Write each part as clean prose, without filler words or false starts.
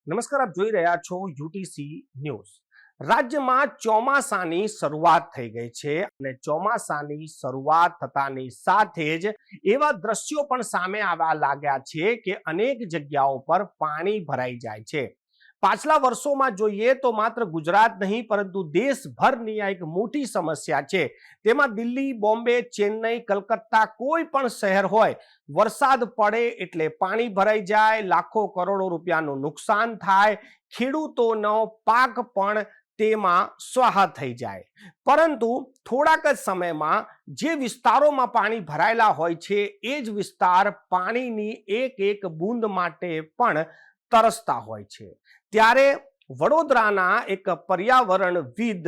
નમસ્કાર, આપ જોઈ રહ્યા છો યુટીસી ન્યૂઝ। રાજ્યમાં ચોમાસાની શરૂઆત થઈ ગઈ છે અને ચોમાસાની શરૂઆત થતાની સાથે જ એવા દ્રશ્યો પણ સામે આવવા લાગ્યા છે કે અનેક જગ્યાઓ પર પાણી ભરાઈ જાય છે। પાછલા વર્ષોમાં જોઈએ તો માત્ર ગુજરાત નહીં પરંતુ દેશભરની આ એક મોટી સમસ્યા છે। તેમાં દિલ્હી, બોમ્બે, ચેન્નઈ, કલકત્તા કોઈ પણ શહેર હોય, વરસાદ પડે એટલે પાણી ભરાઈ જાય, લાખો કરોડો રૂપિયાનું નુકસાન થાય, ખેડૂતોનો પાક પણ તેમાં સ્વાહા થઈ જાય। પરંતુ થોડાક જ સમયમાં જે વિસ્તારોમાં પાણી ભરાયેલા હોય છે એ જ વિસ્તાર પાણીની એક એક બૂંદ માટે પણ તરસતા હોય છે। ત્યારે વડોદરાના એક પર્યાવરણવિદ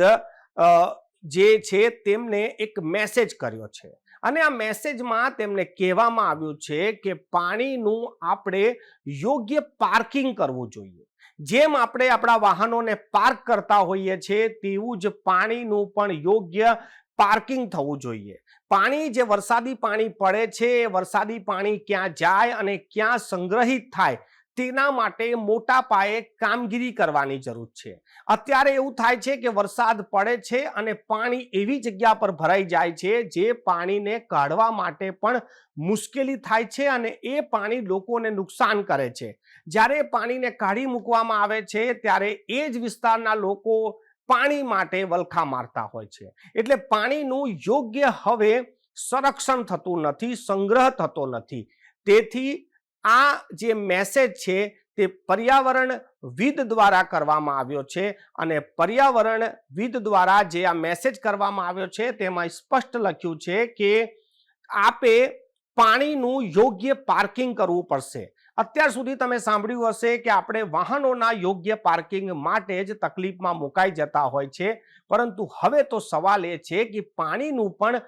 જે છે તેમને એક મેસેજ કર્યો છે અને આ મેસેજમાં તેમને કહેવામાં આવ્યું છે કે પાણીનું આપણે યોગ્ય પાર્કિંગ કરવું જોઈએ। જેમ આપણે આપણા વાહનોને પાર્ક કરતા હોઈએ છીએ તેવું જ પાણીનું પણ યોગ્ય પાર્કિંગ થવું જોઈએ। પાણી જે વરસાદી પાણી પડે છે એ વરસાદી પાણી ક્યાં જાય અને ક્યાં સંગ્રહિત થાય તેના માટે મોટા પાયે કામગીરી કરવાની જરૂર છે। અત્યારે એવું થાય છે કે વરસાદ પડે છે અને પાણી એવી જગ્યા પર ભરાઈ જાય છે જે પાણીને કાઢવા માટે પણ મુશ્કેલી થાય છે અને એ પાણી લોકોને નુકસાન કરે છે। જ્યારે પાણીને કાઢી મૂકવામાં આવે છે ત્યારે એ જ વિસ્તારના લોકો પાણી માટે વલખા મારતા હોય છે। એટલે પાણીનું યોગ્ય હવે સંરક્ષણ થતું નથી, સંગ્રહ થતો નથી। તેથી આ જે મેસેજ છે તે પર્યાવરણવિદ દ્વારા કરવામાં આવ્યો છે અને પર્યાવરણવિદ દ્વારા જે આ મેસેજ કરવામાં આવ્યો છે તેમાં સ્પષ્ટ લખ્યું છે કે આપે પાણીનું યોગ્ય પાર્કિંગ કરવું પડશે। અત્યાર સુધી તમે સાંભળ્યું હશે કે આપણે વાહનોના યોગ્ય પાર્કિંગ માટે જ તકલીફમાં મુકાઈ જતા હોય છે, પરંતુ હવે તો સવાલ એ છે કે પાણીનું પણ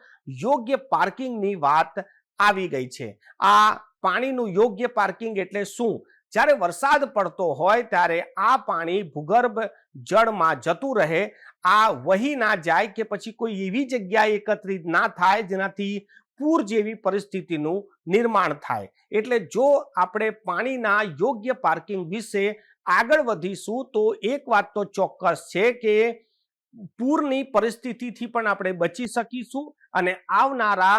યોગ્ય પાર્કિંગની વાત આવી ગઈ છે। આ પાણીનું યોગ્ય પાર્કિંગ એટલે શું? જ્યારે વરસાદ પડતો હોય ત્યારે આ પાણી ભૂગર્ભ જળમાં જતું રહે, આ વહી ના જાય કે પછી કોઈ એવી જગ્યાએ એકત્રિત ના થાય જેનાથી પૂર જેવી પરિસ્થિતિનું નિર્માણ થાય। એટલે જો આપણે પાણીના યોગ્ય પાર્કિંગ વિશે આગળ વધીશું તો એક વાત તો ચોક્કસ છે કે પૂરની પરિસ્થિતિથી પણ આપણે બચી શકીશું અને આવનારા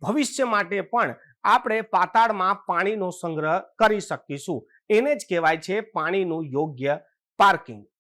ભવિષ્ય માટે પણ આપણે પાતાળમાં પાણીનો સંગ્રહ કરી શકીશું। એને જ કહેવાય છે પાણીનું યોગ્ય પાર્કિંગ।